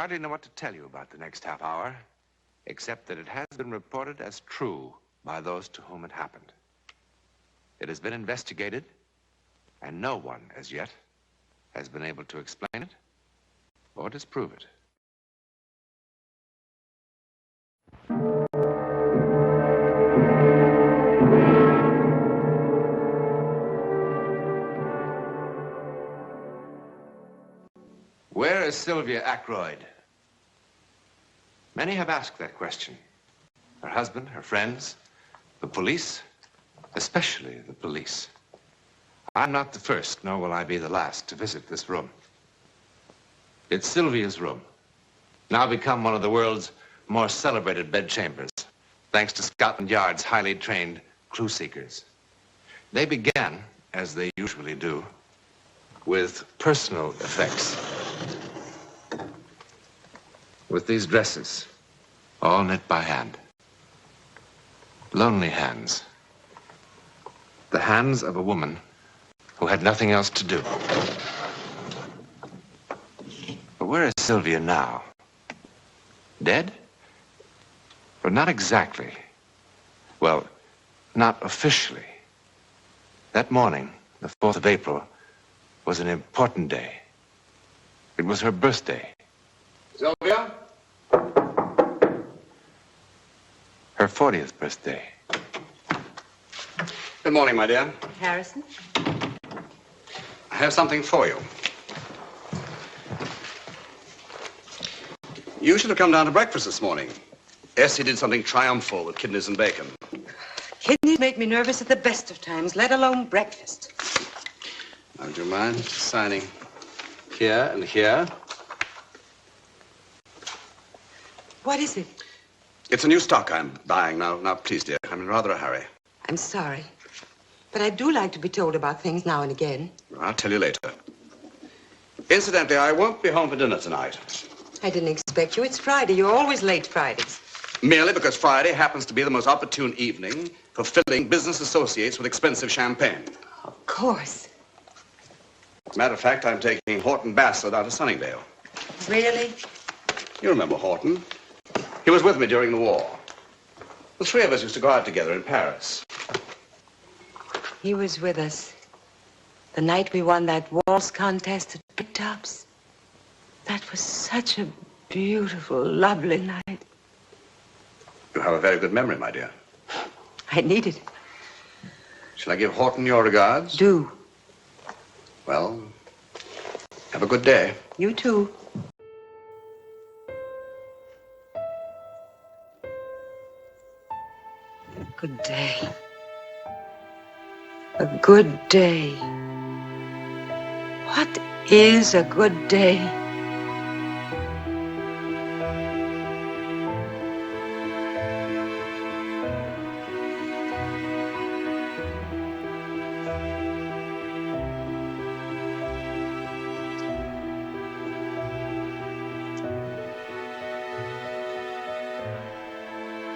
hardly know what to tell you about the next half hour, except that it has been reported as true by those to whom it happened. It has been investigated, and no one, as yet, has been able to explain it or disprove it. Where is Sylvia Ackroyd? Many have asked that question. Her husband, her friends, the police, especially the police. I'm not the first, nor will I be the last to visit this room. It's Sylvia's room, now become one of the world's more celebrated bedchambers, thanks to Scotland Yard's highly trained clue seekers. They began, as they usually do, with personal effects. With these dresses, all knit by hand. Lonely hands. The hands of a woman who had nothing else to do. But where is Sylvia now? Dead? But not exactly. Well, not officially. That morning, the 4th of April, was an important day. It was her birthday. Sylvia? Her 40th birthday. Good morning, my dear. Harrison? I have something for you. You should have come down to breakfast this morning. Essie did something triumphal with kidneys and bacon. Kidneys make me nervous at the best of times, let alone breakfast. Now, do you mind signing here and here? What is it? It's a new stock I'm buying now. Now, please, dear, I'm in rather a hurry. I'm sorry, but I do like to be told about things now and again. I'll tell you later. Incidentally, I won't be home for dinner tonight. I didn't expect you. It's Friday. You're always late Fridays. Merely because Friday happens to be the most opportune evening for filling business associates with expensive champagne. Of course. Matter of fact, I'm taking Horton Bassler down to Sunningdale. Really? You remember Horton? He was with me during the war. The three of us used to go out together in Paris. He was with us the night we won that waltz contest at Big Tops. That was such a beautiful, lovely night. You have a very good memory, my dear. I need it. Shall I give Horton your regards? Do. Well, have a good day. You too. Good day. A good day. What is a good day?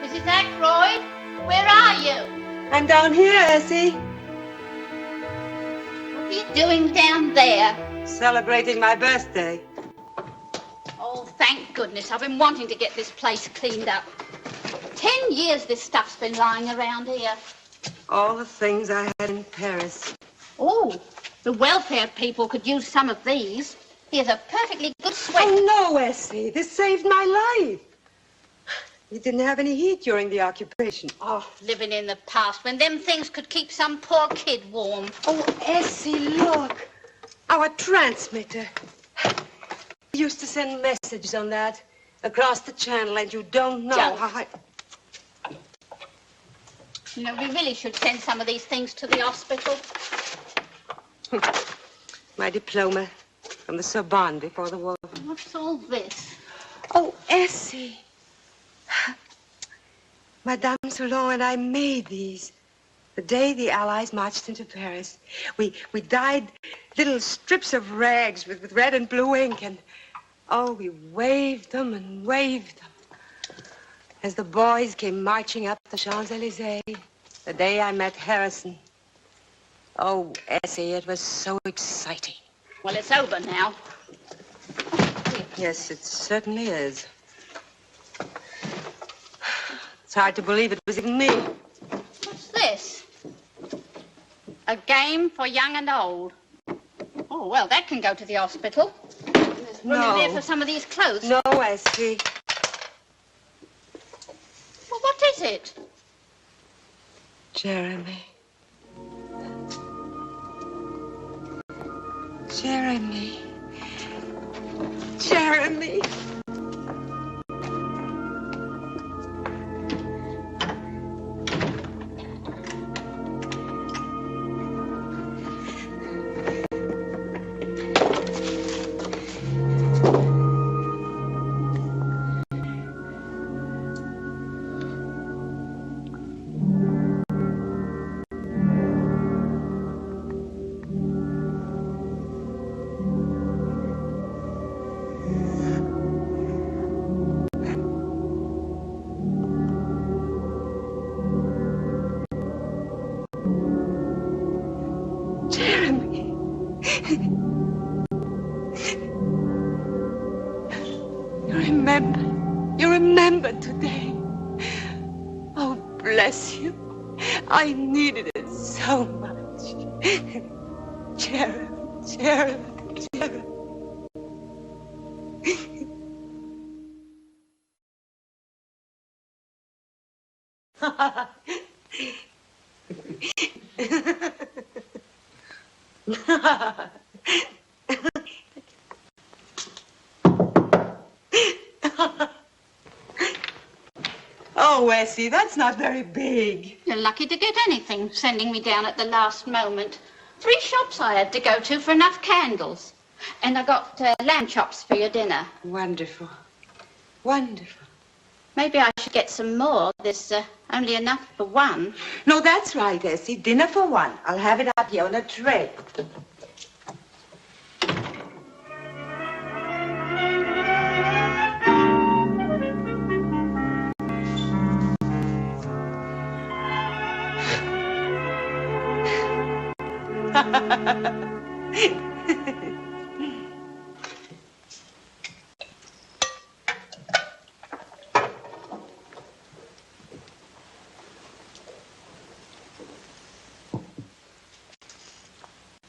Mrs. Ackroyd, where are you? I'm down here, Essie. What are you doing down there? Celebrating my birthday. Oh, thank goodness. I've been wanting to get this place cleaned up. 10 years this stuff's been lying around here. All the things I had in Paris. Oh, the welfare people could use some of these. Here's a perfectly good sweater. Oh, no, Essie. This saved my life. You didn't have any heat during the occupation. Oh, living in the past when them things could keep some poor kid warm. Oh, Essie, look. Our transmitter. We used to send messages on that across the channel, and you don't know Don't. how You know, we really should send some of these things to the hospital. My diploma from the Sorbonne before the war. What's all this? Oh, Essie. Madame Solon and I made these the day the Allies marched into Paris. We dyed little strips of rags with red and blue ink, and oh, we waved them and waved them as the boys came marching up the Champs-Élysées the day I met Harrison. Oh, Essie, it was so exciting. Well, it's over now. Here, Yes, it certainly is. It's hard to believe it was me. What's this? A game for young and old. Oh, well, that can go to the hospital. There's room in there for some of these clothes. No, I see. Well, what is it? Jeremy. Jeremy. Jeremy. You remembered today. Oh, bless you. I needed it so much. Jeremy, Jeremy, Jeremy. Oh, Essie, that's not very big. You're lucky to get anything, sending me down at the last moment. 3 shops I had to go to for enough candles. And I got lamb chops for your dinner. Wonderful. Wonderful. Maybe I should get some more. There's only enough for one. No, that's right, Essie. Dinner for one. I'll have it up here on a tray.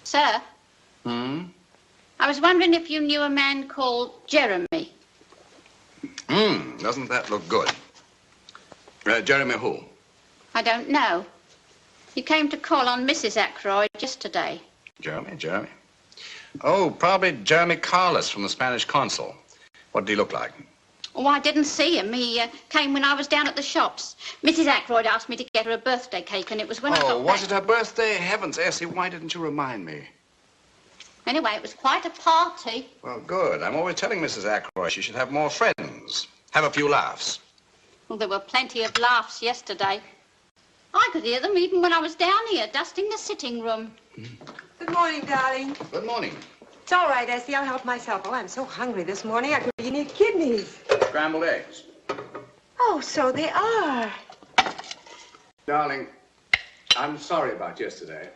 Sir? I was wondering if you knew a man called Jeremy. Doesn't that look good? Jeremy who? I don't know. You came to call on Mrs. Ackroyd yesterday. Jeremy? Oh, probably Jeremy Carlos from the Spanish consul. What did he look like? Oh, I didn't see him. He came when I was down at the shops. Mrs. Ackroyd asked me to get her a birthday cake, and it was when I got back. Oh, was it her birthday? Heavens, Essie, why didn't you remind me? Anyway, it was quite a party. Well, good. I'm always telling Mrs. Ackroyd she should have more friends. Have a few laughs. Well, there were plenty of laughs yesterday. I could hear them even when I was down here, dusting the sitting room. Good morning, darling. Good morning. It's all right, Essie. I'll help myself. Oh, I'm so hungry this morning. I could eat any kidneys. Scrambled eggs. Oh, so they are. Darling, I'm sorry about yesterday.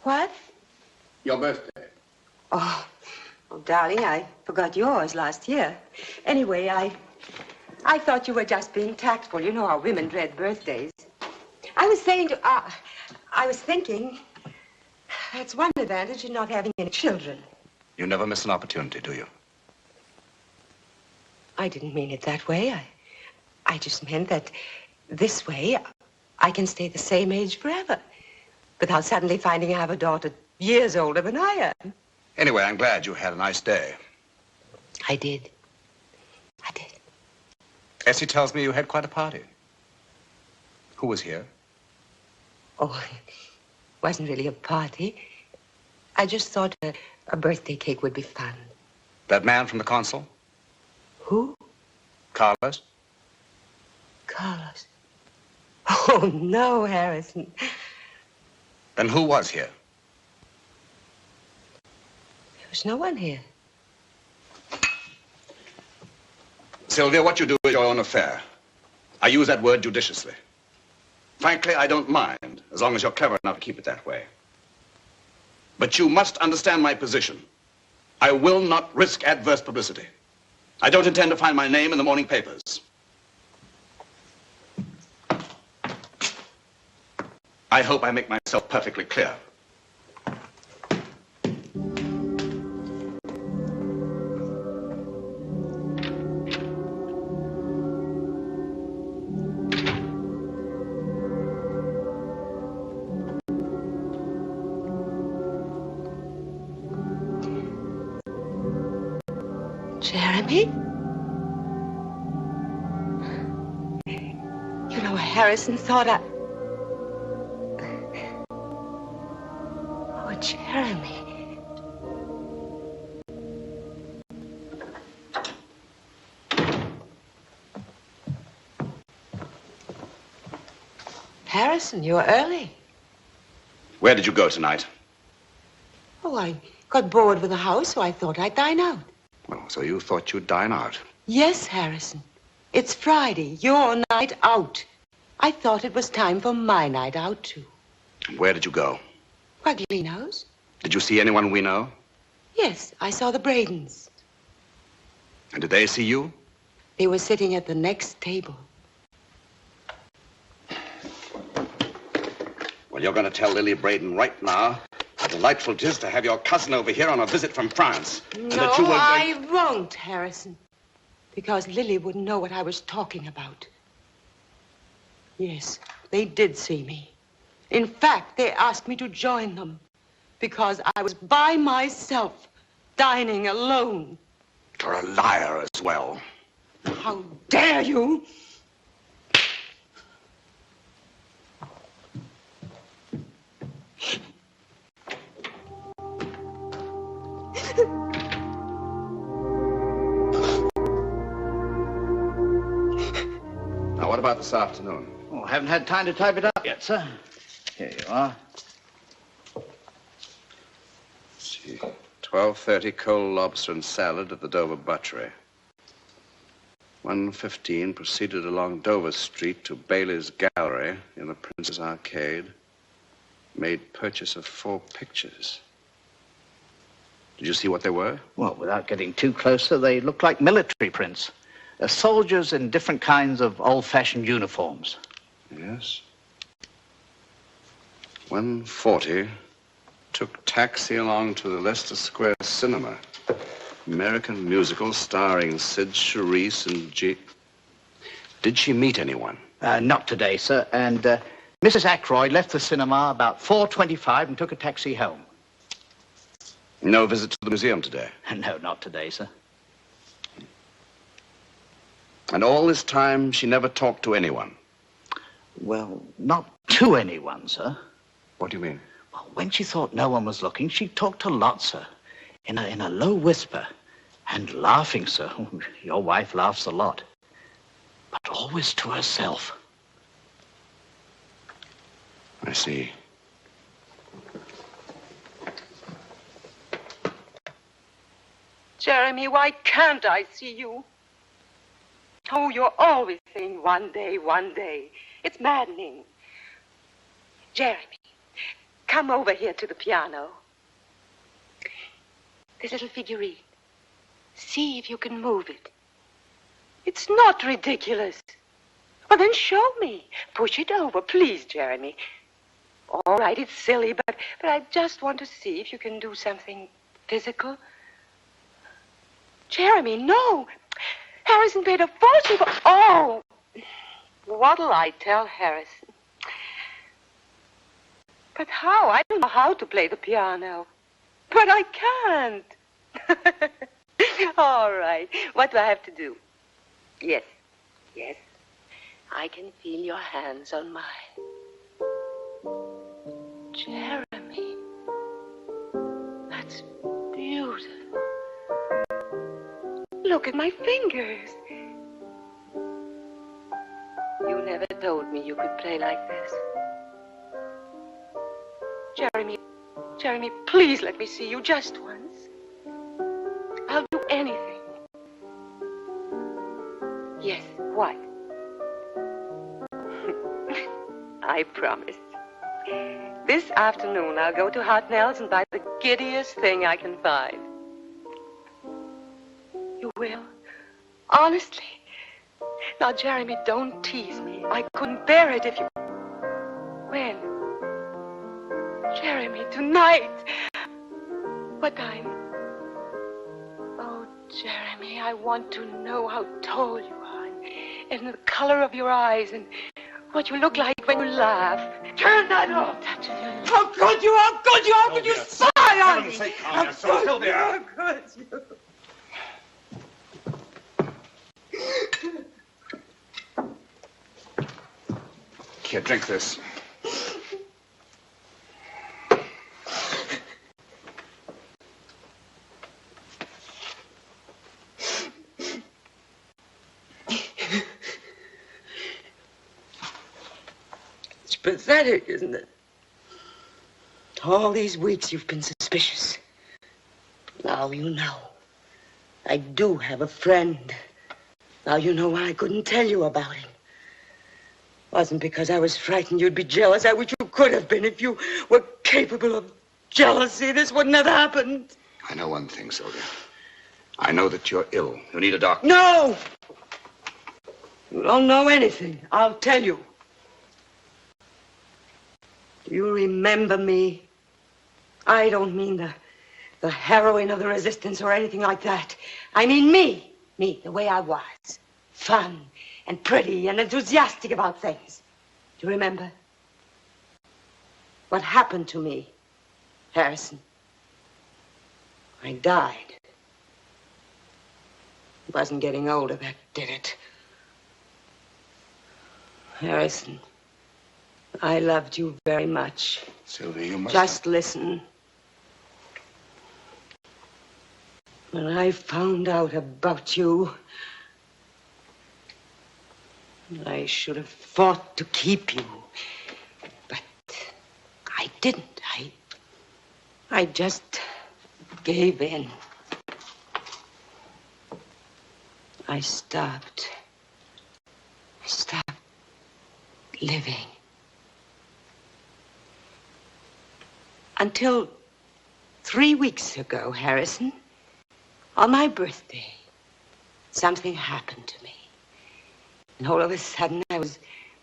What? Your birthday. Oh, darling, I forgot yours last year. Anyway, I thought you were just being tactful. You know how women dread birthdays. I was thinking, that's one advantage in not having any children. You never miss an opportunity, do you? I didn't mean it that way. I just meant that this way I can stay the same age forever without suddenly finding I have a daughter years older than I am. Anyway, I'm glad you had a nice day. I did. Essie tells me you had quite a party. Who was here? Oh, it wasn't really a party. I just thought a birthday cake would be fun. That man from the consul? Who? Carlos? Carlos. Oh, no, Harrison. Then who was here? There was no one here. Sylvia, what you do is your own affair. I use that word judiciously. Frankly, I don't mind, as long as you're clever enough to keep it that way. But you must understand my position. I will not risk adverse publicity. I don't intend to find my name in the morning papers. I hope I make myself perfectly clear. Jeremy? You know, Harrison thought I... Oh, Jeremy. Harrison, you're early. Where did you go tonight? Oh, I got bored with the house, so I thought I'd dine out. Well, so you thought you'd dine out. Yes, Harrison. It's Friday, your night out. I thought it was time for my night out, too. And where did you go? Quaglino's? Did you see anyone we know? Yes, I saw the Bradens. And did they see you? They were sitting at the next table. Well, you're going to tell Lily Braden right now how delightful it is to have your cousin over here on a visit from France. And No, that you will... I won't, Harrison. Because Lily wouldn't know what I was talking about. Yes, they did see me. In fact, they asked me to join them because I was by myself, dining alone. You're a liar as well. How dare you? Now, what about this afternoon? Oh, haven't had time to type it up yet, sir. Here you are. Let's see. 12:30 cold lobster and salad at the Dover Butchery. 1:15 proceeded along Dover Street to Bailey's Gallery in the Prince's Arcade. Made purchase of 4 pictures. Did you see what they were? Well, without getting too close, sir, they look like military prints. Soldiers in different kinds of old-fashioned uniforms. Yes. 1:40 took taxi along to the Leicester Square Cinema. American musical starring Sid Charisse and G. Did she meet anyone? Not today, sir. And Mrs. Ackroyd left the cinema about 4:25 and took a taxi home. No visit to the museum today? No, not today, sir. And all this time, she never talked to anyone? Well, not to anyone, sir. What do you mean? Well, when she thought no one was looking, she talked a lot, sir. In a low whisper. And laughing, sir. Your wife laughs a lot. But always to herself. I see. Jeremy, why can't I see you? Oh, you're always saying one day, one day. It's maddening. Jeremy, come over here to the piano. This little figurine. See if you can move it. It's not ridiculous. Well, then show me. Push it over, please, Jeremy. All right, it's silly, but I just want to see if you can do something physical. Jeremy, no. Harrison paid a fortune for... Oh! What'll I tell Harrison? But how? I don't know how to play the piano. But I can't. All right. What do I have to do? Yes. Yes. I can feel your hands on mine. Jeremy. That's beautiful. Look at my fingers. You never told me you could play like this. Jeremy, please let me see you just once. I'll do anything. Yes, what? I promise. This afternoon, I'll go to Hartnell's and buy the giddiest thing I can find. You will? Honestly? Now, Jeremy, don't tease me. I couldn't bear it if you... When? Jeremy, tonight. What time? Oh, Jeremy, I want to know how tall you are and the color of your eyes and what you look like when you laugh. Turn that off. Touch of your lips. How could you? How could you? How could you spy on me? How could you? How could you? Here, drink this. It's pathetic, isn't it? All these weeks you've been suspicious. Now you know. I do have a friend. Now you know why I couldn't tell you about him. Wasn't because I was frightened you'd be jealous. I wish you could have been. If you were capable of jealousy, this wouldn't have happened. I know one thing, Sylvia. I know that you're ill. You need a doctor. No! You don't know anything. I'll tell you. Do you remember me? I don't mean the heroine of the resistance or anything like that. I mean me. Me, the way I was. Fun and pretty and enthusiastic about things. Do you remember? What happened to me, Harrison? I died. It wasn't getting older, that did it. Harrison, I loved you very much. Sylvia, you must... Just listen. When I found out about you, I should have fought to keep you. But I didn't. I just gave in. I stopped living. Until 3 weeks ago, Harrison, on my birthday, something happened to me. And all of a sudden, I was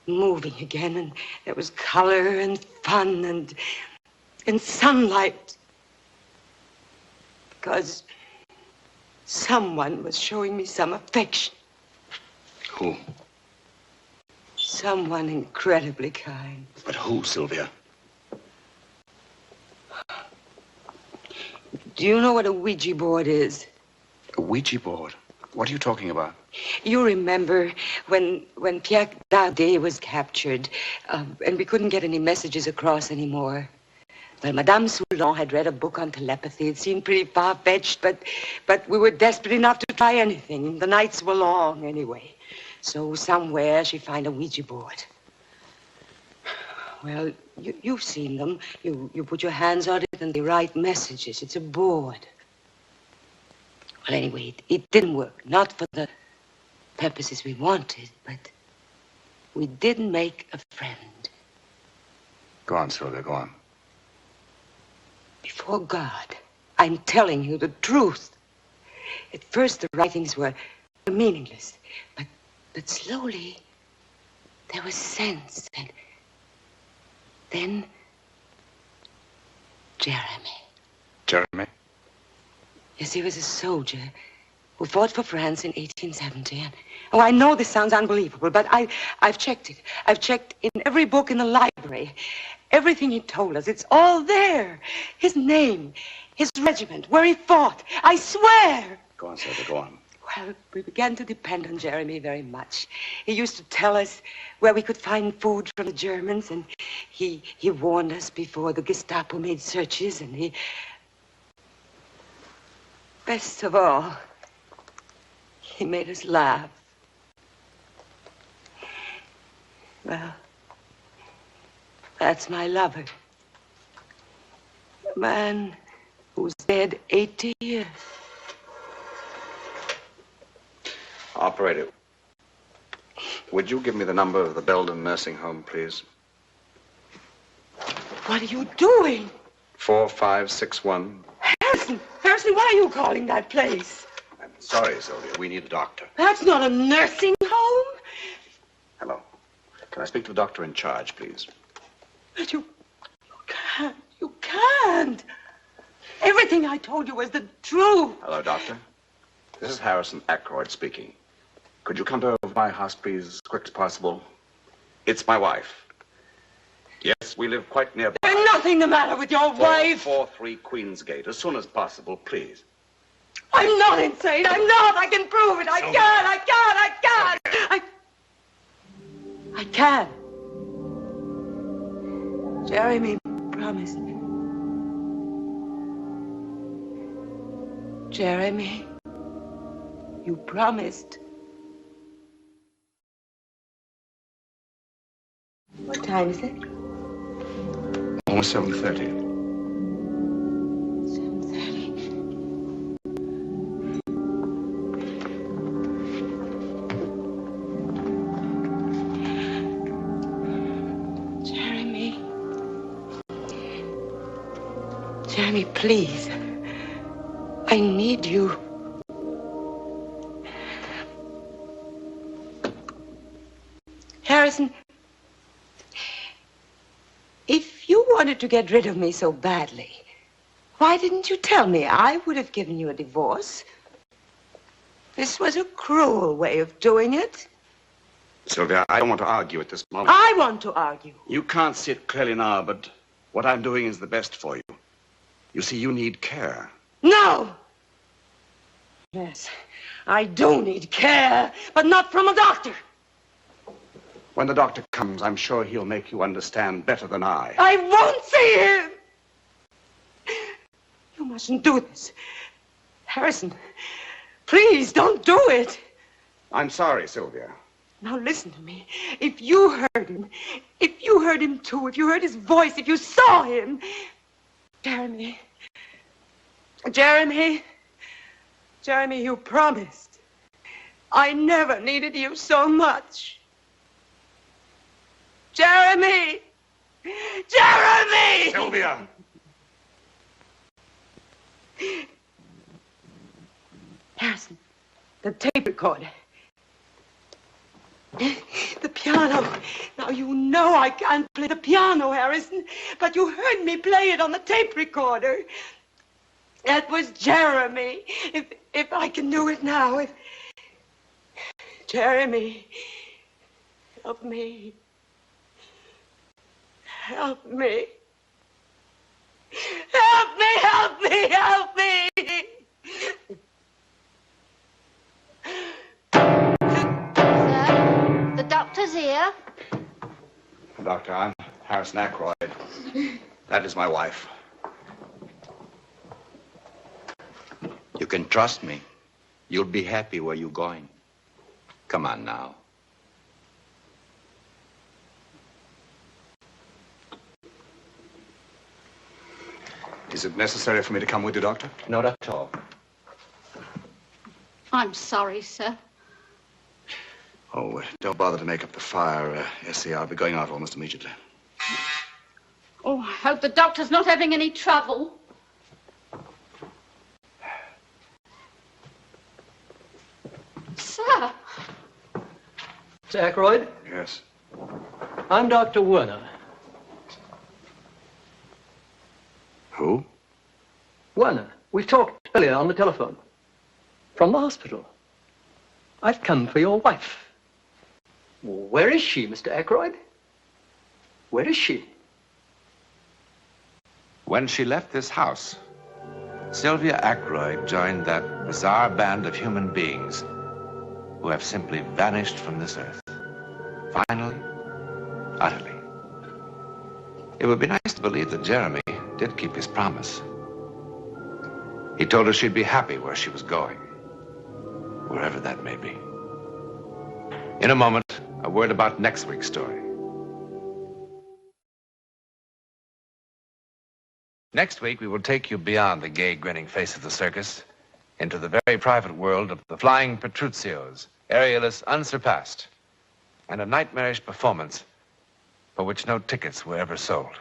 moving again, and there was color and fun and sunlight. Because someone was showing me some affection. Who? Someone incredibly kind. But who, Sylvia? Do you know what a Ouija board is? A Ouija board? What are you talking about? You remember when Pierre Daudet was captured, and we couldn't get any messages across anymore. Well, Madame Soulon had read a book on telepathy. It seemed pretty far-fetched, but we were desperate enough to try anything. The nights were long, anyway. So somewhere she'd find a Ouija board. Well, you've seen them. You put your hands on it and they write messages. It's a board. Well, anyway, it didn't work. Not for the purposes we wanted, but we did make a friend. Go on, Sylvia, go on. Before God, I'm telling you the truth. At first, the writings were meaningless, but slowly, there was sense, and then Jeremy. Jeremy? Yes, he was a soldier who fought for France in 1870. And, oh, I know this sounds unbelievable, but I've checked it. I've checked in every book in the library. Everything he told us, it's all there. His name, his regiment, where he fought. I swear. Go on, Sylvia, go on. Well, we began to depend on Jeremy very much. He used to tell us where we could find food from the Germans, and he warned us before the Gestapo made searches, and he... Best of all, he made us laugh. Well, that's my lover. A man who's dead 80 years. Operator, would you give me the number of the Belden nursing home, please? What are you doing? 4561. Harrison, why are you calling that place? I'm Sorry, Sylvia. We need a doctor. That's not a nursing home. Hello. Can I speak to the doctor in charge, please? But you can't. You can't. Everything I told you was the truth. Hello, doctor. This is Harrison Ackroyd speaking. Could you come to my house, please, as quick as possible? It's my wife. Yes, we live quite nearby. There's nothing the matter with your wife. 443 Queensgate. As soon as possible, please. I'm not insane. I'm not. I can prove it. I can. Jeremy promised. Jeremy, you promised. What time is it? Almost 7:30. 7:30. Jeremy, please. I need you. Harrison, if you wanted to get rid of me so badly, why didn't you tell me? I would have given you a divorce. This was a cruel way of doing it. Sylvia, I don't want to argue at this moment. I want to argue. You can't see it clearly now, but what I'm doing is the best for you. You see, you need care. No! Yes, I do need care, but not from a doctor. When the doctor comes, I'm sure he'll make you understand better than I. I won't see him! You mustn't do this. Harrison, please don't do it. I'm sorry, Sylvia. Now listen to me. If you heard him too, if you heard his voice, if you saw him... Jeremy, you promised. I never needed you so much. Jeremy! Sylvia! Harrison, the tape recorder. The piano. Now, you know I can't play the piano, Harrison, but you heard me play it on the tape recorder. That was Jeremy. If I can do it now, Jeremy, help me. Help me. Help me, help me, help me. Sir, the doctor's here. Doctor, I'm Harrison Ackroyd. That is my wife. You can trust me. You'll be happy where you're going. Come on now. Is it necessary for me to come with you, Doctor? Not at all. I'm sorry, sir. Oh, don't bother to make up the fire, S.C. I'll be going out almost immediately. Oh, I hope the doctor's not having any trouble. Sir. Mr. Ackroyd? Yes. I'm Dr. Werner. Who? Werner. We talked earlier on the telephone. From the hospital. I've come for your wife. Where is she, Mr. Ackroyd? Where is she? When she left this house, Sylvia Ackroyd joined that bizarre band of human beings who have simply vanished from this earth. Finally, utterly. It would be nice to believe that Jeremy did keep his promise. He told her she'd be happy where she was going, wherever that may be. In a moment, a word about next week's story. Next week, we will take you beyond the gay, grinning face of the circus into the very private world of the flying Petruccios, aerialists unsurpassed, and a nightmarish performance for which no tickets were ever sold.